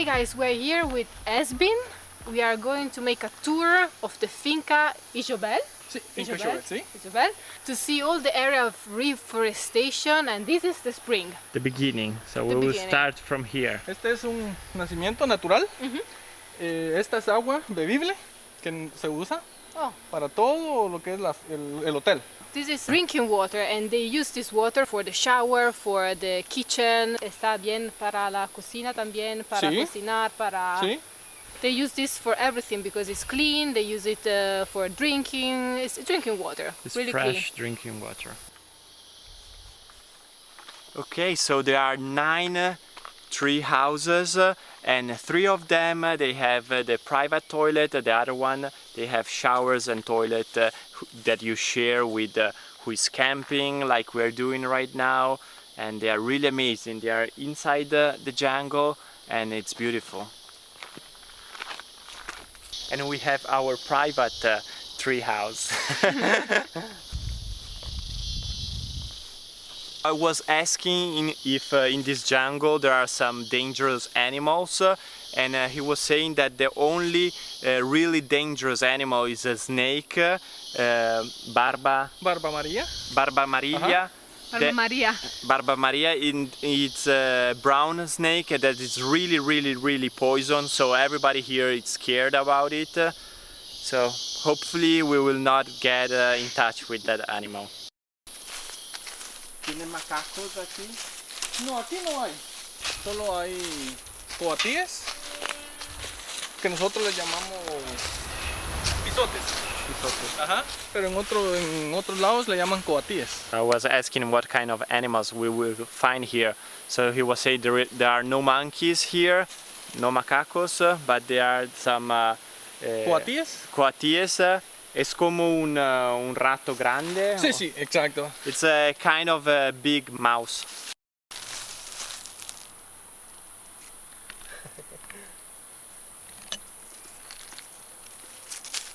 Okay guys, we're here with Esbin. We are going to make a tour of the Finca Ixobel. Sí, Finca Ixobel, sí. Ixobel, to see all the area of reforestation, and this is the spring. The beginning, so we will start from here. Este es un nacimiento natural. Esta es agua bebible que se usa para todo lo que es el hotel. This is drinking water, and they use this water for the shower, for the kitchen. Está bien para la cocina también, para cocinar, para... Sí. They use this for everything because it's clean. They use it for drinking. It's drinking water. It's really fresh clean. drinking water. Okay, so there are 9 tree houses, and 3 of them they have the private toilet. The other one they have showers and toilet that you share with who is camping, like we're doing right now. And they are really amazing. They are inside the jungle, and it's beautiful. And we have our private tree house. I was asking if in this jungle there are some dangerous animals, and he was saying that the only really dangerous animal is a snake, Barba Maria. Barba Maria. Barba Maria, it's a brown snake that is really poison, so everybody here is scared about it. So hopefully we will not get in touch with that animal. ¿Tiene macacos aquí? No, aquí no hay. Solo hay coatíes, que nosotros les llamamos pisotes. Ajá. Pero en otros lados le llaman coatíes. I was asking what kind of animals we will find here. So he was saying there are no monkeys here, no macacos, but there are some ¿Coatíes? Coatíes. Es como un rato grande. Sí, sí, exacto. It's a kind of a big mouse.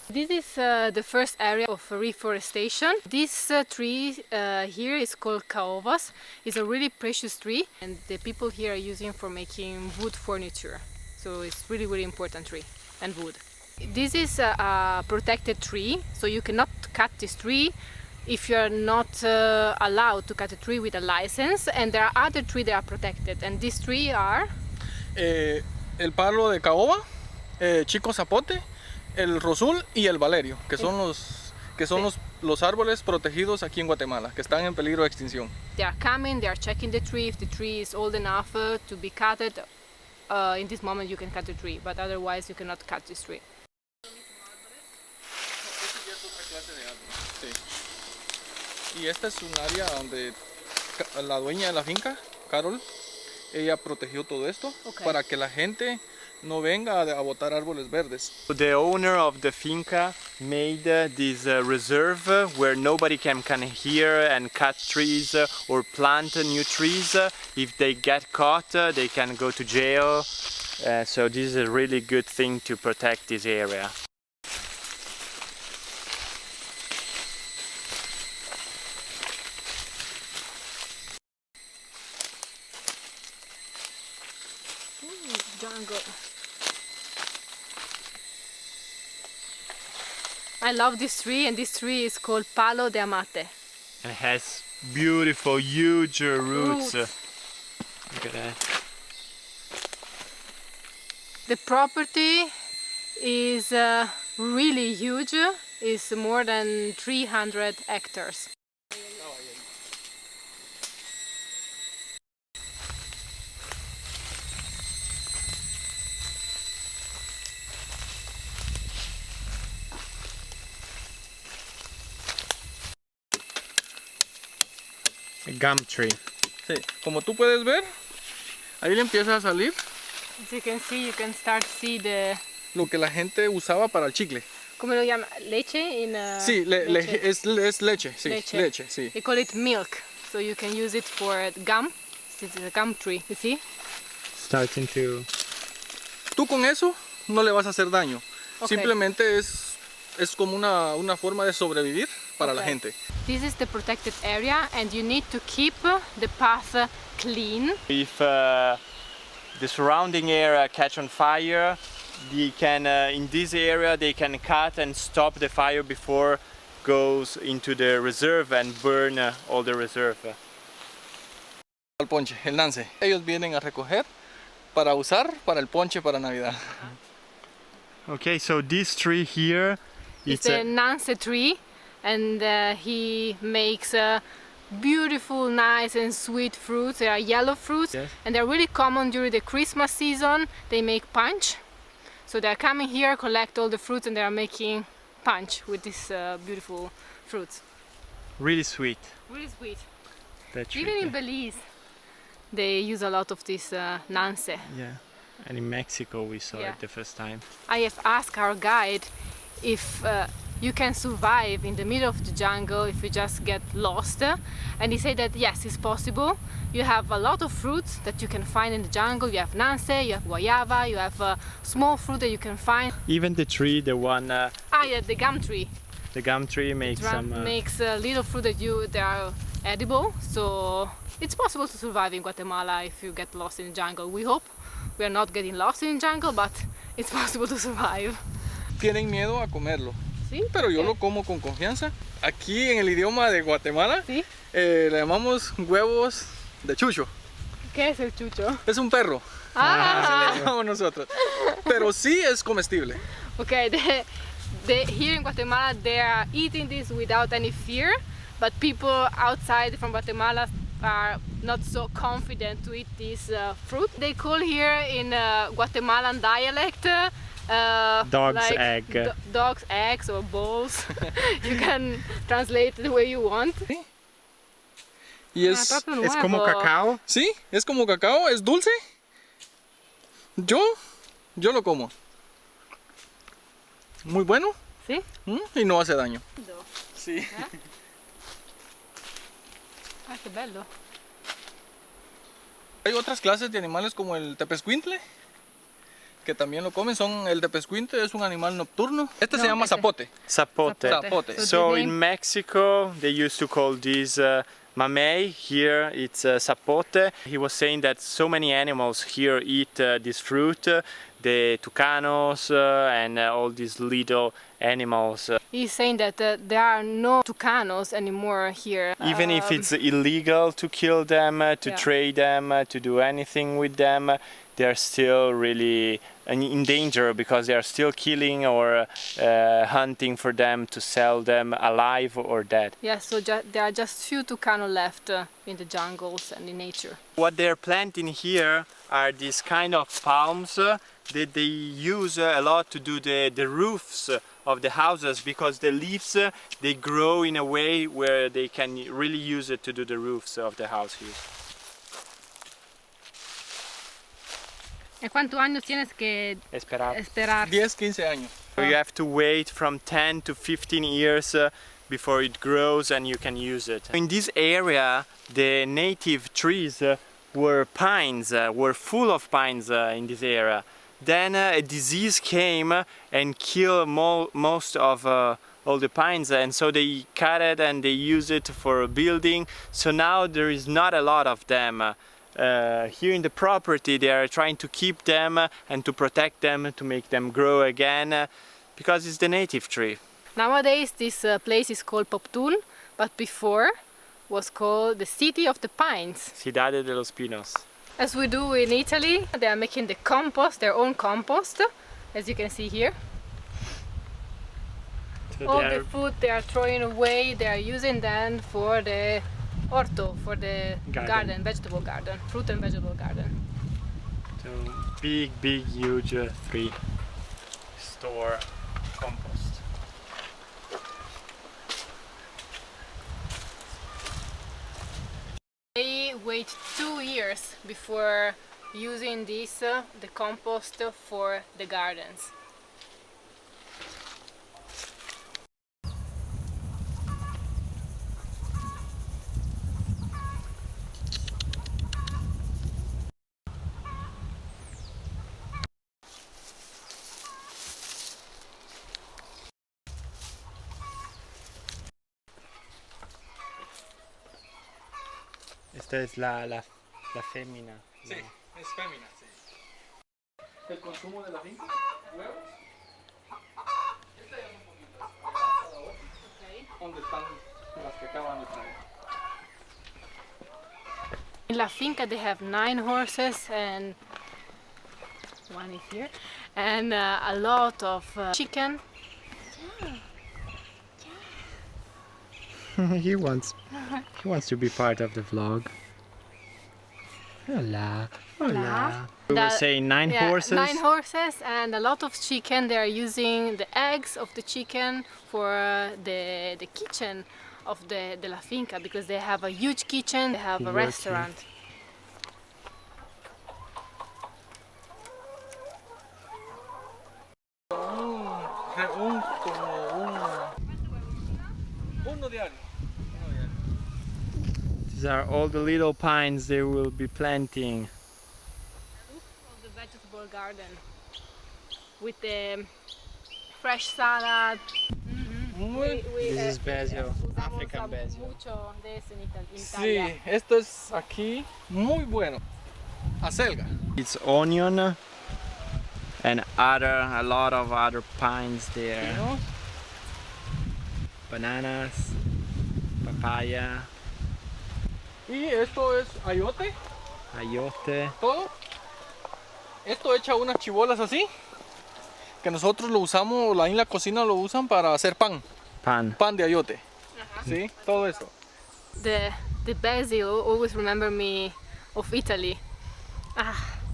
This is the first area of reforestation. This tree here is called caobas. It's a really precious tree, and the people here are using for making wood furniture. So it's really important tree and wood. This is a protected tree, so you cannot cut this tree if you're not allowed to cut a tree with a license, and there are other trees that are protected, and these three are el palo de caoba, chico zapote, el rosul y el valerio, que son los árboles protegidos aquí en Guatemala, que están en peligro de extinción. They are coming, they are checking the tree. If the tree is old enough to be cutted, in this moment you can cut the tree, but otherwise you cannot cut this tree. Sí. Y esta es un área donde la dueña de la finca, Carol, ella protegió todo esto para que la gente no venga a botar árboles verdes. The owner of the finca made this reserve where nobody can come here and cut trees or plant new trees. If they get caught, they can go to jail. So this is a really good thing to protect this area. Jungle. I love this tree, and this tree is called Palo de Amate. And it has beautiful, huge roots. Look at that. The property is really huge. It's more than 300 hectares. A gum tree. Sí, como tú puedes ver, ahí le empieza a salir. As you can see, you can start to see the... Lo que la gente usaba para el chicle. ¿Cómo lo llama? ¿Leche? Sí, leche. Es leche, sí, leche, sí. They call it milk, so you can use it for gum. This is a gum tree, you see? Starting to... Tú con eso no le vas a hacer daño. Simplemente es como una forma de sobrevivir para la gente. This is the protected area, and you need to keep the path clean. If the surrounding area catch on fire, they can in this area they can cut and stop the fire before goes into the reserve and burn all the reserve. El ponche, el nance. Ellos vienen a recoger para usar para el ponche para Navidad. Okay, so this tree here, It's a nance tree, and he makes beautiful, nice and sweet fruits. They are yellow fruits, yes. And they're really common during the Christmas season. They make punch. So they're coming here, collect all the fruits, and they are making punch with these beautiful fruits. Really sweet. Really sweet. That tree. Even in Belize, they use a lot of this nance. Yeah, and in Mexico we saw Yeah. it the first time. I have asked our guide if you can survive in the middle of the jungle if you just get lost, and he said that yes, it's possible. You have a lot of fruits that you can find in the jungle. You have nance, you have guayaba, you have small fruit that you can find. Even the tree, the one, Yeah, the gum tree. the gum tree makes some. Makes little fruit that are edible. So it's possible to survive in Guatemala if you get lost in the jungle. We hope we are not getting lost in the jungle, but it's possible to survive. Tienen miedo a comerlo. ¿Sí? Pero yo ¿Qué? lo como con confianza. Aquí en el idioma de Guatemala ¿Sí? le llamamos huevos de chucho. ¿Qué es el chucho? Es un perro, Ah! le llamamos nosotros. Pero sí es comestible. Okay, here in Guatemala they are eating this without any fear, but people outside from Guatemala are not so confident to eat this fruit. They call here in Guatemalan dialect Dog's like egg. Dog's eggs or balls. You can translate the way you want. Y es, Papel Es como nuevo. cacao. sí, es como cacao, es dulce. Yo lo como. Muy bueno ¿Sí? y no hace daño. Sí. Ah, qué bello. Hay otras clases de animales como el tepezcuintle, que también lo comen. El tepezcuintle es un animal nocturno. Este se No, llama ese. zapote. Zapote. Zapote. So the in name- Mexico they used to call this mamey. Here it's zapote. He was saying that so many animals here eat this fruit, the tucanos and all these little animals. He's saying that there are no tucanos anymore here. Even if it's illegal to kill them, to Yeah. trade them, to do anything with them, they're still really in danger because they are still killing or hunting for them to sell them alive or dead. Yeah, so there are just few tucano left in the jungles and in nature. What they're planting here are these kind of palms that they use a lot to do the roofs of the houses, because the leaves they grow in a way where they can really use it to do the roofs of the house here. ¿Y cuántos años tienes que Esperar. esperar? 10, 15 años. So you have to wait from 10 to 15 years before it grows and you can use it. In this area, the native trees were pines, were full of pines in this area. Then a disease came and killed most of all the pines, and so they cut it and they use it for building. So now there is not a lot of them. Here in the property they are trying to keep them and to protect them, to make them grow again, because it's the native tree. Nowadays this place is called Poptul, but before was called the City of the Pines. Cidade de los Pinos. As we do in Italy, they are making the compost, their own compost, as you can see here. So All they the are food they are throwing away, they are using then for the orto, for the garden, vegetable garden, fruit and vegetable garden. so big, huge tree. Store compost. They wait 2 years before using this, the compost, for the gardens. Esta es la fémina. Sí, es fémina, sí. el consumo de la finca. Huevos. Estas ya son poquitas. Okay. ¿Dónde están las que acaban de traer? In La Finca they have 9 horses and one is here, and a lot of chicken. He wants to be part of the vlog. Hola, hola. We were saying 9 horses. 9 horses and a lot of chicken. They are using the eggs of the chicken for the kitchen of the La Finca, because they have a huge kitchen, they have a restaurant. Uno diario. These are all the little pines they will be planting. Of the vegetable garden with the fresh salad. This is basil, African basil. Mucho de eso en Italia. Sí, esto es aquí muy bueno. Acelga. It's onion and a lot of other pines there. ¿No? Bananas, papaya, Y esto es ayote, ayote. todo. Esto echa unas chibolas así, que nosotros lo usamos, ahí en la cocina lo usan para hacer pan. Pan de ayote. Sí, todo eso. The basil always remember me of Italy.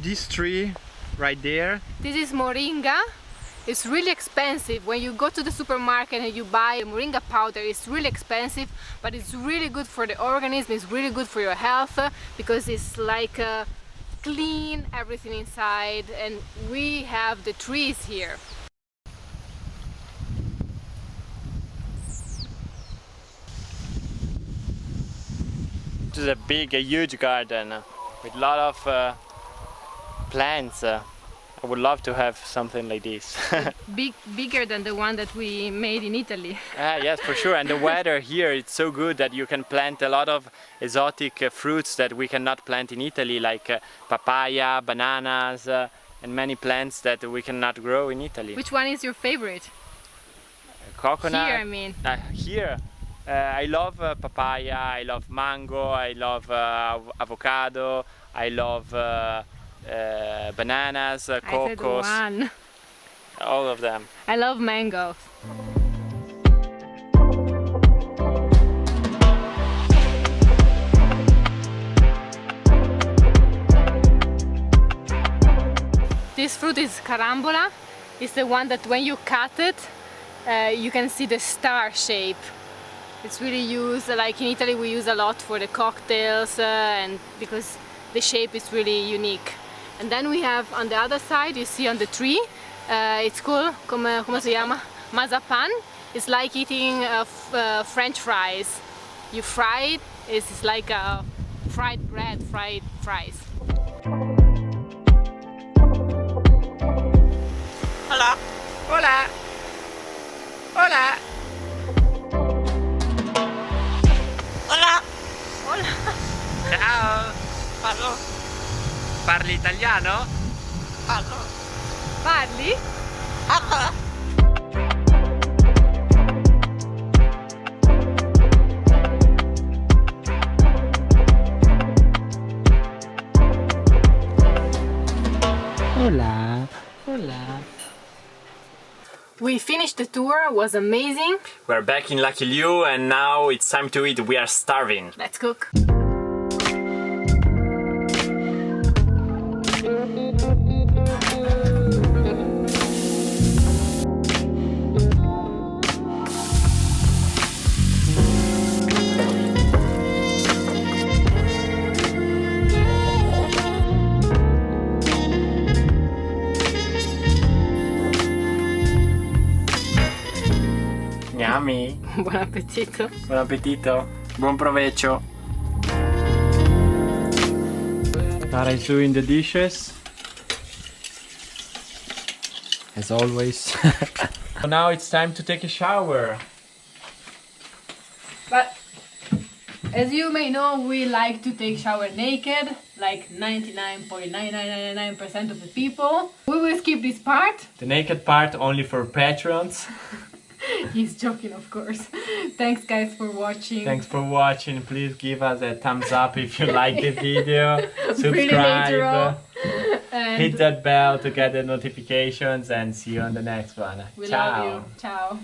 This tree right there, This is moringa. It's really expensive. When you go to the supermarket and you buy moringa powder, it's really expensive, but it's really good for the organism. It's really good for your health, because it's like clean everything inside, and we have the trees here. this is a huge garden with a lot of plants. I would love to have something like this. Bigger than the one that we made in Italy. Yes, for sure. And the weather here, it's so good that you can plant a lot of exotic fruits that we cannot plant in Italy, like papaya, bananas, and many plants that we cannot grow in Italy. Which one is your favorite? Coconut. Here, I mean. Here, I love papaya, I love mango, I love avocado, I love bananas, cocos. I said one. All of them. I love mango. This fruit is carambola. It's the one that when you cut it, you can see the star shape. It's really used, like in Italy we use a lot for the cocktails, and because the shape is really unique. And then we have on the other side, you see on the tree, it's called, como se llama? Mazapan. It's like eating French fries. You fry it, it's like a fried bread, fried fries. Hola. Hola. Hola. Hola. Hola. Ciao. Parlo. Parli italiano? Parlo. Parli? Hola. Hola. We finished the tour, it was amazing. We're back in Lucky Liu and now it's time to eat. We are starving. Let's cook. Yummy. Buon appetito. Buon appetito. Buon provecho. Sara is doing the dishes. As always. Now it's time to take a shower. But as you may know, we like to take shower naked, like 99.9999% of the people. We will skip this part. The naked part only for patrons. He's joking, of course. Thanks guys for watching. Thanks for watching. Please give us a thumbs up if you like the video. Pretty natural. Subscribe. And Hit that bell to get the notifications and see you on the next one. we Ciao. love you. Ciao.